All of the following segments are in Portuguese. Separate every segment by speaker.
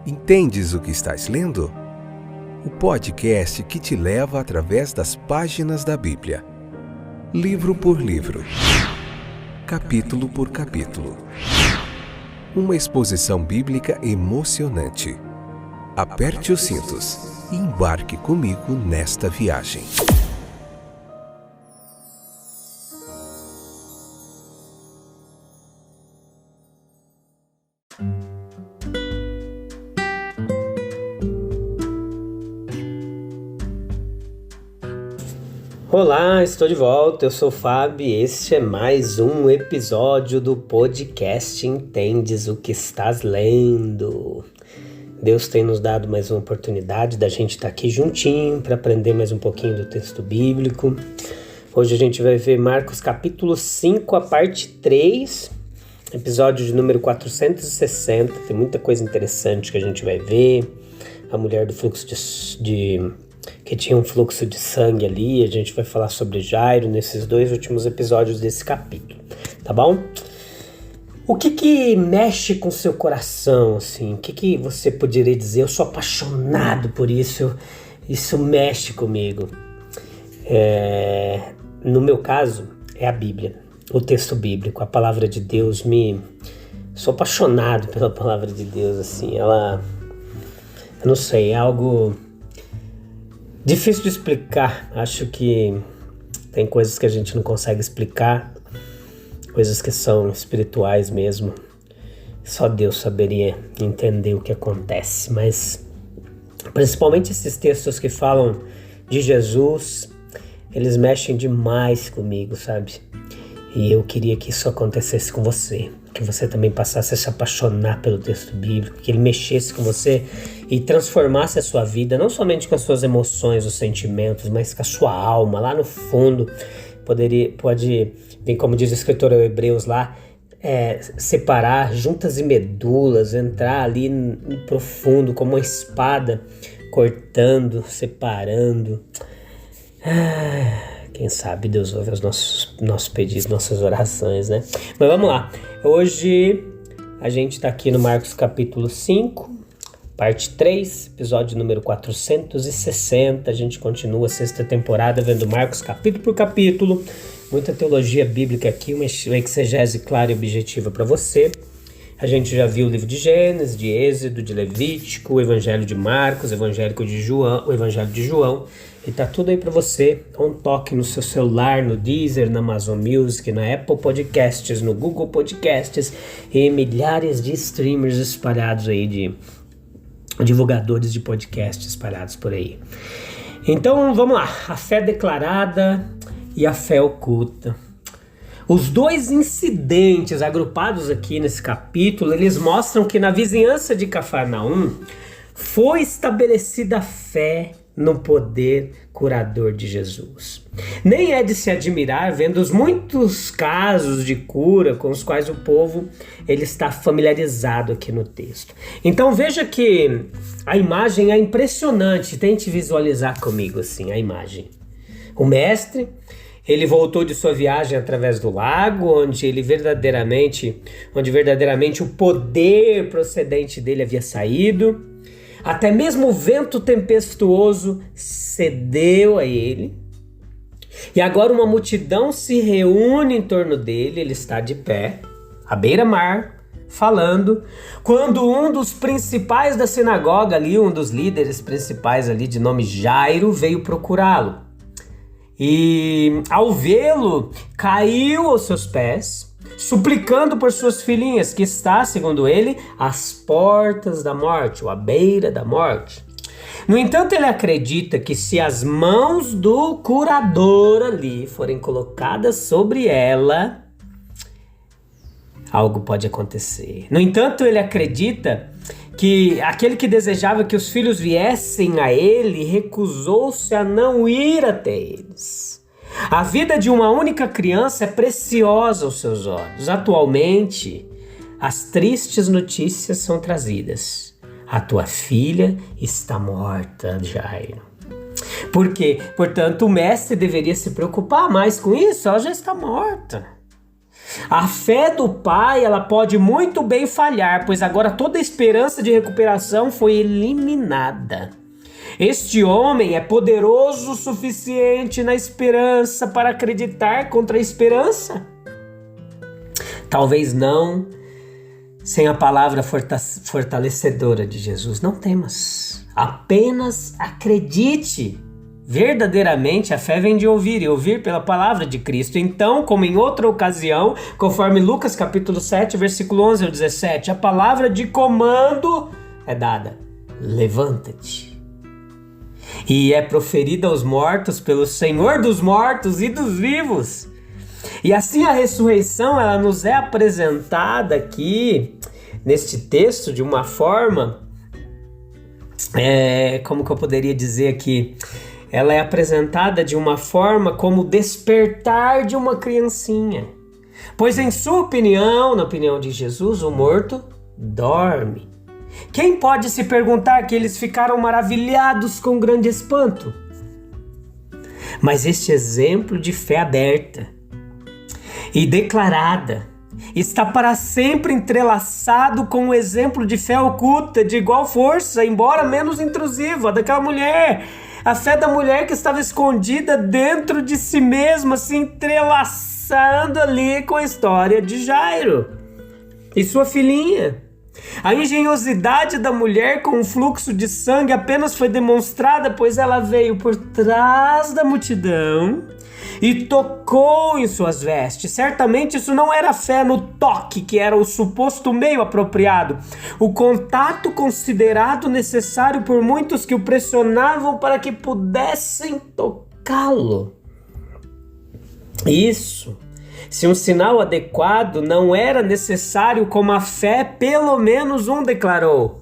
Speaker 1: Entendes o que estás lendo? O podcast que te leva através das páginas da Bíblia, livro por livro, capítulo por capítulo. Uma exposição bíblica emocionante. Aperte os cintos e embarque comigo nesta viagem.
Speaker 2: Olá, estou de volta, eu sou o Fábio e este é mais um episódio do podcast Entendes o que estás lendo. Deus tem nos dado mais uma oportunidade da gente estar aqui juntinho para aprender mais um pouquinho do texto bíblico. Hoje a gente vai ver Marcos capítulo 5, a parte 3, episódio de número 460, tem muita coisa interessante que a gente vai ver. A mulher do fluxo que tinha um fluxo de sangue ali, a gente vai falar sobre Jairo nesses dois últimos episódios desse capítulo, tá bom? O que mexe com o seu coração, assim? O que você poderia dizer? Eu sou apaixonado por isso, isso mexe comigo. No meu caso, é a Bíblia, o texto bíblico, a palavra de Deus. Sou apaixonado pela palavra de Deus, assim, eu não sei, é algo difícil de explicar. Acho que tem coisas que a gente não consegue explicar, coisas que são espirituais mesmo. Só Deus saberia entender o que acontece, mas principalmente esses textos que falam de Jesus, eles mexem demais comigo, sabe? E eu queria que isso acontecesse com você, que você também passasse a se apaixonar pelo texto bíblico, que ele mexesse com você e transformasse a sua vida, não somente com as suas emoções, os sentimentos, mas com a sua alma, lá no fundo. Pode vir, como diz o escritor aos Hebreus lá, separar juntas e medulas, entrar ali no profundo, como uma espada, cortando, separando. Quem sabe Deus ouve os nossos pedidos, nossas orações, né? Mas vamos lá. Hoje a gente está aqui no Marcos capítulo 5, parte 3, episódio número 460. A gente continua a sexta temporada vendo Marcos capítulo por capítulo. Muita teologia bíblica aqui, uma exegese clara e objetiva para você. A gente já viu o livro de Gênesis, de Êxodo, de Levítico, o Evangelho de Marcos, o Evangelho de João. E tá tudo aí para você. Dá um toque no seu celular, no Deezer, na Amazon Music, na Apple Podcasts, no Google Podcasts e milhares de streamers espalhados aí, de divulgadores de podcasts espalhados por aí. Então vamos lá, a fé declarada e a fé oculta. Os dois incidentes agrupados aqui nesse capítulo, eles mostram que na vizinhança de Cafarnaum foi estabelecida a fé no poder curador de Jesus. Nem é de se admirar vendo os muitos casos de cura com os quais o povo ele está familiarizado aqui no texto. Então veja que a imagem é impressionante, tente visualizar comigo assim a imagem. O mestre, ele voltou de sua viagem através do lago, onde verdadeiramente o poder procedente dele havia saído. Até mesmo o vento tempestuoso cedeu a ele. E agora uma multidão se reúne em torno dele, ele está de pé, à beira-mar, falando, quando um dos principais da sinagoga ali, um dos líderes principais ali, de nome Jairo, veio procurá-lo. E ao vê-lo, caiu aos seus pés, suplicando por suas filhinhas, que está, segundo ele, às portas da morte, ou à beira da morte. No entanto, ele acredita que se as mãos do curador ali forem colocadas sobre ela, algo pode acontecer. No entanto, ele acredita que aquele que desejava que os filhos viessem a ele recusou-se a não ir até eles. A vida de uma única criança é preciosa aos seus olhos. Atualmente, as tristes notícias são trazidas. A tua filha está morta, Jairo. Por quê? Portanto, o mestre deveria se preocupar mais com isso. Ela já está morta. A fé do pai, ela pode muito bem falhar, pois agora toda a esperança de recuperação foi eliminada. Este homem é poderoso o suficiente na esperança para acreditar contra a esperança? Talvez não, sem a palavra fortalecedora de Jesus. Não temas, apenas acredite. Verdadeiramente a fé vem de ouvir e ouvir pela palavra de Cristo. Então, como em outra ocasião, conforme Lucas capítulo 7, versículo 11 ao 17, a palavra de comando é dada: levanta-te. E é proferida aos mortos pelo Senhor dos mortos e dos vivos. E assim a ressurreição, ela nos é apresentada aqui neste texto de uma forma, como que eu poderia dizer aqui? Ela é apresentada de uma forma como o despertar de uma criancinha. Pois em sua opinião, na opinião de Jesus, o morto dorme. Quem pode se perguntar que eles ficaram maravilhados com grande espanto? Mas este exemplo de fé aberta e declarada está para sempre entrelaçado com o exemplo de fé oculta de igual força, embora menos intrusiva, daquela mulher. A fé da mulher que estava escondida dentro de si mesma, se entrelaçando ali com a história de Jairo e sua filhinha. A engenhosidade da mulher com o fluxo de sangue apenas foi demonstrada, pois ela veio por trás da multidão e tocou em suas vestes. Certamente isso não era fé no toque, que era o suposto meio apropriado, o contato considerado necessário por muitos que o pressionavam para que pudessem tocá-lo. Isso, se um sinal adequado não era necessário, como a fé, pelo menos um declarou: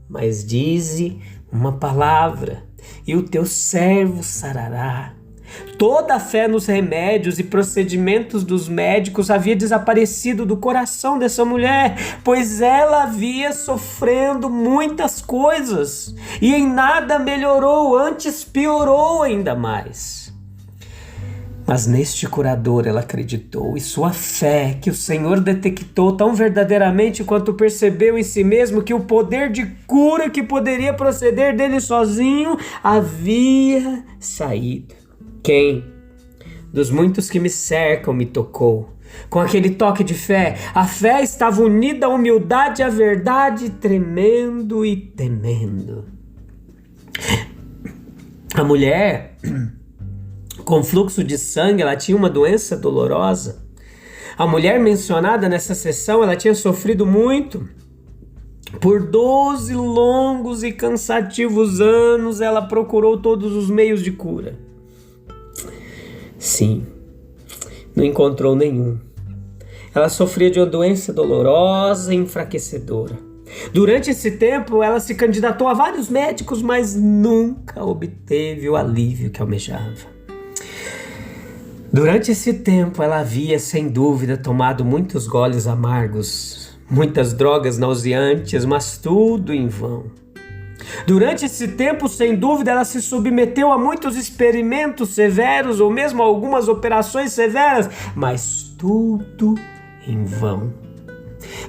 Speaker 2: mas dize uma palavra e o teu servo sarará. Toda a fé nos remédios e procedimentos dos médicos havia desaparecido do coração dessa mulher, pois ela havia sofrendo muitas coisas e em nada melhorou, antes piorou ainda mais. Mas neste curador ela acreditou, e sua fé, que o Senhor detectou tão verdadeiramente quanto percebeu em si mesmo que o poder de cura que poderia proceder dele sozinho havia saído. Quem dos muitos que me cercam me tocou? Com aquele toque de fé, a fé estava unida à humildade e à verdade, tremendo e temendo. A mulher com fluxo de sangue, ela tinha uma doença dolorosa. A mulher mencionada nessa sessão, ela tinha sofrido muito. Por 12 longos e cansativos anos, ela procurou todos os meios de cura. Sim, não encontrou nenhum. Ela sofria de uma doença dolorosa e enfraquecedora. Durante esse tempo, ela se candidatou a vários médicos, mas nunca obteve o alívio que almejava. Durante esse tempo, ela havia, sem dúvida, tomado muitos goles amargos, muitas drogas nauseantes, mas tudo em vão. Durante esse tempo, sem dúvida, ela se submeteu a muitos experimentos severos ou mesmo a algumas operações severas, mas tudo em vão.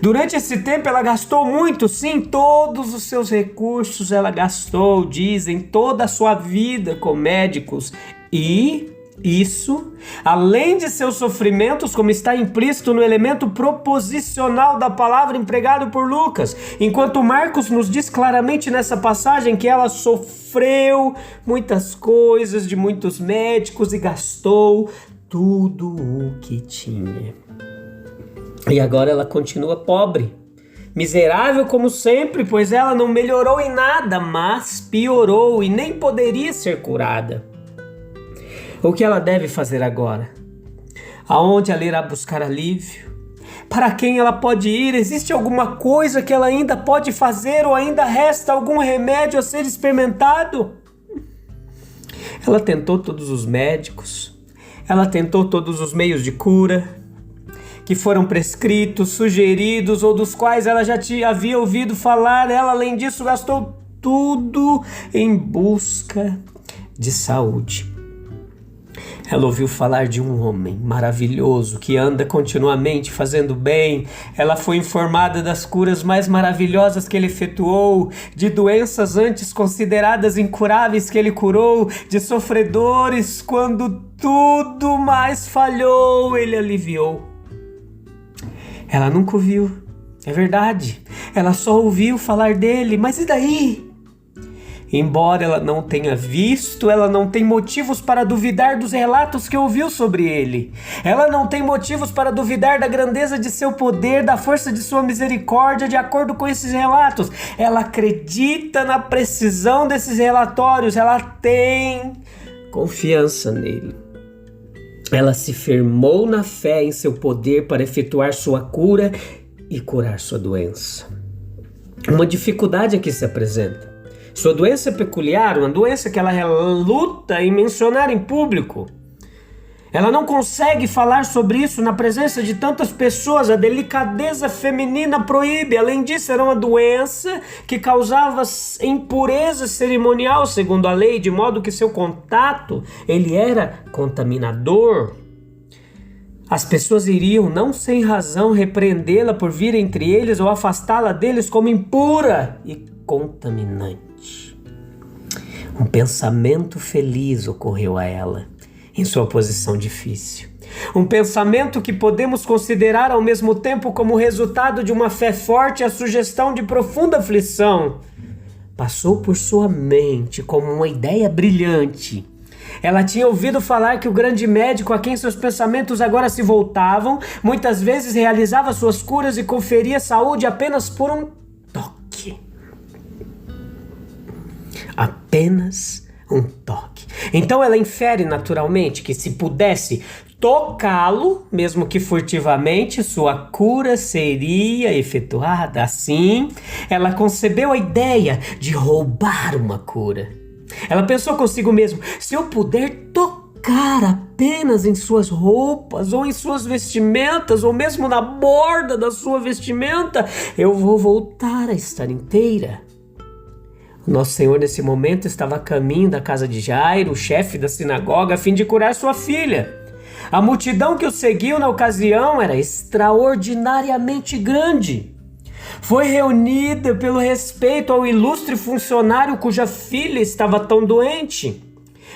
Speaker 2: Durante esse tempo, ela gastou muito, sim, todos os seus recursos ela gastou, dizem, toda a sua vida com médicos. E isso, além de seus sofrimentos, como está implícito no elemento proposicional da palavra empregado por Lucas, enquanto Marcos nos diz claramente nessa passagem que ela sofreu muitas coisas de muitos médicos e gastou tudo o que tinha. E agora ela continua pobre, miserável como sempre, pois ela não melhorou em nada, mas piorou e nem poderia ser curada. O que ela deve fazer agora? Aonde ela irá buscar alívio? Para quem ela pode ir? Existe alguma coisa que ela ainda pode fazer ou ainda resta algum remédio a ser experimentado? Ela tentou todos os médicos, ela tentou todos os meios de cura que foram prescritos, sugeridos ou dos quais ela já havia ouvido falar. Ela, além disso, gastou tudo em busca de saúde. Ela ouviu falar de um homem maravilhoso que anda continuamente fazendo bem. Ela foi informada das curas mais maravilhosas que ele efetuou, de doenças antes consideradas incuráveis que ele curou, de sofredores quando tudo mais falhou, ele aliviou. Ela nunca o viu, é verdade. Ela só ouviu falar dele, mas e daí? Embora ela não tenha visto, ela não tem motivos para duvidar dos relatos que ouviu sobre ele. Ela não tem motivos para duvidar da grandeza de seu poder, da força de sua misericórdia, de acordo com esses relatos. Ela acredita na precisão desses relatórios, ela tem confiança nele. Ela se firmou na fé em seu poder para efetuar sua cura e curar sua doença. Uma dificuldade aqui se apresenta. Sua doença é peculiar, uma doença que ela reluta em mencionar em público. Ela não consegue falar sobre isso na presença de tantas pessoas. A delicadeza feminina proíbe. Além disso, era uma doença que causava impureza cerimonial, segundo a lei, de modo que seu contato, ele era contaminador. As pessoas iriam, não sem razão, repreendê-la por vir entre eles ou afastá-la deles como impura e contaminante. Um pensamento feliz ocorreu a ela, em sua posição difícil. Um pensamento que podemos considerar ao mesmo tempo como resultado de uma fé forte e a sugestão de profunda aflição. Passou por sua mente como uma ideia brilhante. Ela tinha ouvido falar que o grande médico a quem seus pensamentos agora se voltavam, muitas vezes realizava suas curas e conferia saúde apenas por um toque. Apenas um toque. Então ela infere naturalmente que se pudesse tocá-lo, mesmo que furtivamente, sua cura seria efetuada. Assim, ela concebeu a ideia de roubar uma cura. Ela pensou consigo mesma: se eu puder tocar apenas em suas roupas, ou em suas vestimentas, ou mesmo na borda da sua vestimenta, eu vou voltar a estar inteira. Nosso Senhor, nesse momento, estava a caminho da casa de Jairo, o chefe da sinagoga, a fim de curar sua filha. A multidão que o seguiu na ocasião era extraordinariamente grande. Foi reunida pelo respeito ao ilustre funcionário cuja filha estava tão doente,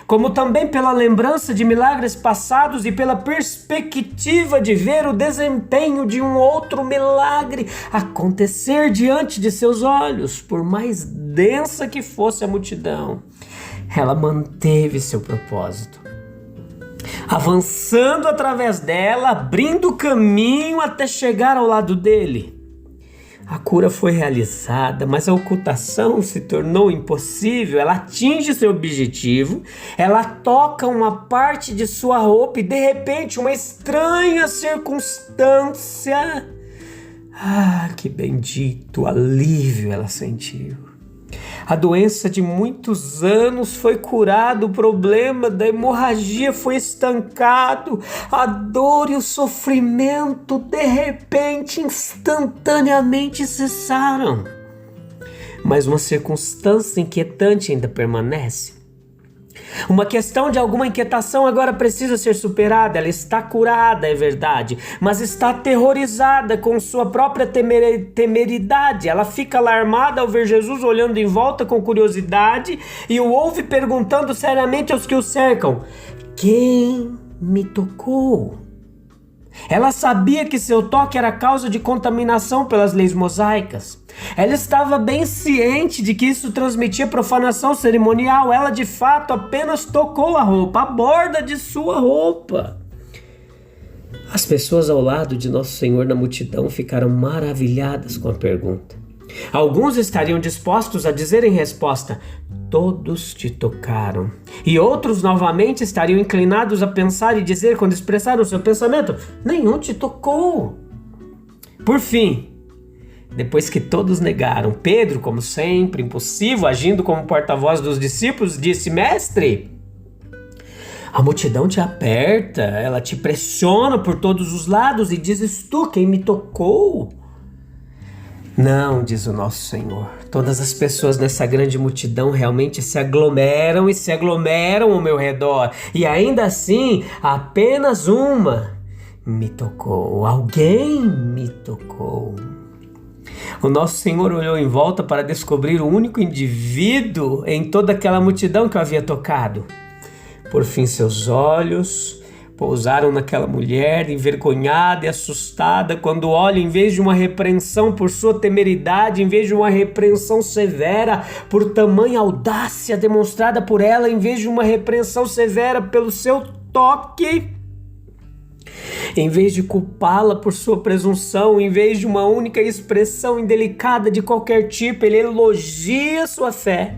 Speaker 2: como também pela lembrança de milagres passados e pela perspectiva de ver o desempenho de um outro milagre acontecer diante de seus olhos. Por mais densa que fosse a multidão, ela manteve seu propósito, avançando através dela, abrindo caminho até chegar ao lado dele. A cura foi realizada, mas a ocultação se tornou impossível. Ela atinge seu objetivo, ela toca uma parte de sua roupa e, de repente, uma estranha circunstância. Que bendito alívio ela sentiu. A doença de muitos anos foi curada, o problema da hemorragia foi estancado, a dor e o sofrimento, de repente, instantaneamente cessaram. Mas uma circunstância inquietante ainda permanece. Uma questão de alguma inquietação agora precisa ser superada. Ela está curada, é verdade, mas está aterrorizada com sua própria temeridade. Ela fica alarmada ao ver Jesus olhando em volta com curiosidade e o ouve perguntando seriamente aos que o cercam: quem me tocou? Ela sabia que seu toque era causa de contaminação pelas leis mosaicas. Ela estava bem ciente de que isso transmitia profanação cerimonial. Ela de fato apenas tocou a roupa, a borda de sua roupa. As pessoas ao lado de Nosso Senhor na multidão ficaram maravilhadas com a pergunta. Alguns estariam dispostos a dizer em resposta: todos te tocaram. E outros novamente estariam inclinados a pensar e dizer, quando expressaram o seu pensamento: nenhum te tocou. Por fim, depois que todos negaram, Pedro, como sempre, impossível, agindo como porta-voz dos discípulos, disse: mestre, a multidão te aperta, ela te pressiona por todos os lados e dizes tu: quem me tocou? Não, diz o nosso Senhor. Todas as pessoas nessa grande multidão realmente se aglomeram ao meu redor. E ainda assim, apenas uma me tocou. Alguém me tocou. O nosso Senhor olhou em volta para descobrir o único indivíduo em toda aquela multidão que o havia tocado. Por fim, seus olhos pousaram naquela mulher envergonhada e assustada quando olha, em vez de uma repreensão por sua temeridade, em vez de uma repreensão severa por tamanha audácia demonstrada por ela, em vez de uma repreensão severa pelo seu toque, em vez de culpá-la por sua presunção, em vez de uma única expressão indelicada de qualquer tipo, ele elogia sua fé,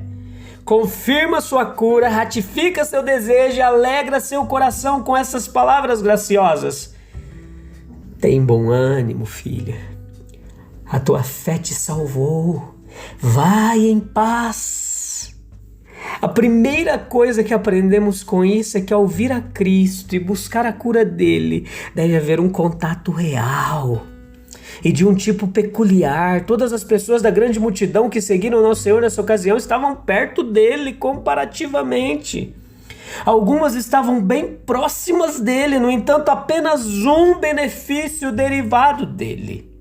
Speaker 2: confirma sua cura, ratifica seu desejo e alegra seu coração com essas palavras graciosas. Tem bom ânimo, filha. A tua fé te salvou. Vai em paz. A primeira coisa que aprendemos com isso é que ao vir a Cristo e buscar a cura dele, deve haver um contato real e de um tipo peculiar. Todas as pessoas da grande multidão que seguiram nosso Senhor nessa ocasião estavam perto dele comparativamente. Algumas estavam bem próximas dele, no entanto, apenas um benefício derivado dele.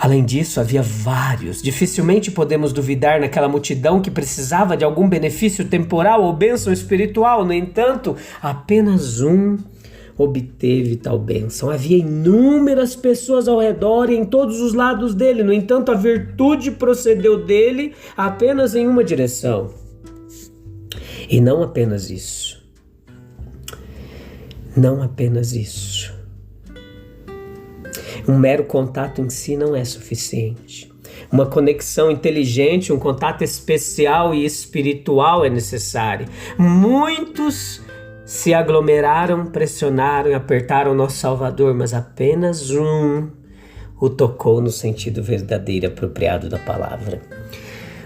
Speaker 2: Além disso, havia vários. Dificilmente podemos duvidar naquela multidão que precisava de algum benefício temporal ou bênção espiritual. No entanto, apenas um obteve tal bênção. Havia inúmeras pessoas ao redor e em todos os lados dele. No entanto, a virtude procedeu dele apenas em uma direção. E não apenas isso. Não apenas isso. Um mero contato em si não é suficiente. Uma conexão inteligente, um contato especial e espiritual é necessário. Muitos se aglomeraram, pressionaram e apertaram nosso Salvador, mas apenas um o tocou no sentido verdadeiro e apropriado da palavra.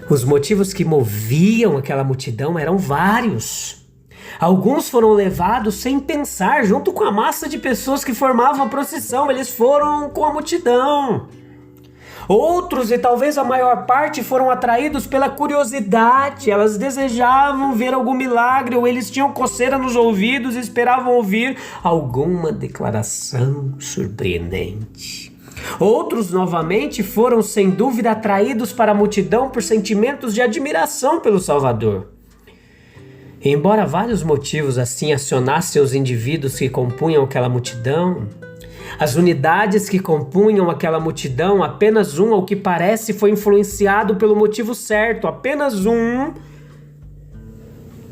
Speaker 2: Os motivos que moviam aquela multidão eram vários. Alguns foram levados sem pensar, junto com a massa de pessoas que formavam a procissão. Eles foram com a multidão. Outros, e talvez a maior parte, foram atraídos pela curiosidade. Elas desejavam ver algum milagre, ou eles tinham coceira nos ouvidos e esperavam ouvir alguma declaração surpreendente. Outros, novamente, foram sem dúvida atraídos para a multidão por sentimentos de admiração pelo Salvador. Embora vários motivos assim acionassem os indivíduos que compunham aquela multidão, as unidades que compunham aquela multidão, apenas um, ao que parece, foi influenciado pelo motivo certo. Apenas um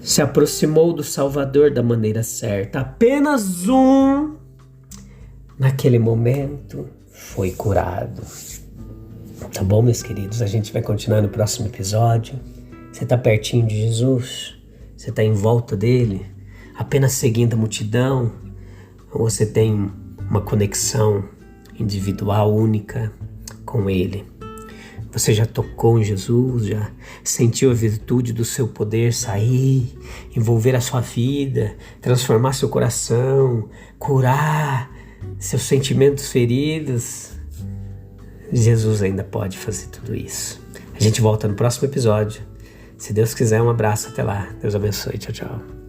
Speaker 2: se aproximou do Salvador da maneira certa. Apenas um, naquele momento, foi curado. Tá bom, meus queridos? A gente vai continuar no próximo episódio. Você tá pertinho de Jesus? Você está em volta dele, apenas seguindo a multidão, ou você tem uma conexão individual, única com ele? Você já tocou em Jesus, já sentiu a virtude do seu poder sair, envolver a sua vida, transformar seu coração, curar seus sentimentos feridos? Jesus ainda pode fazer tudo isso. A gente volta no próximo episódio. Se Deus quiser, um abraço, até lá. Deus abençoe, tchau, tchau.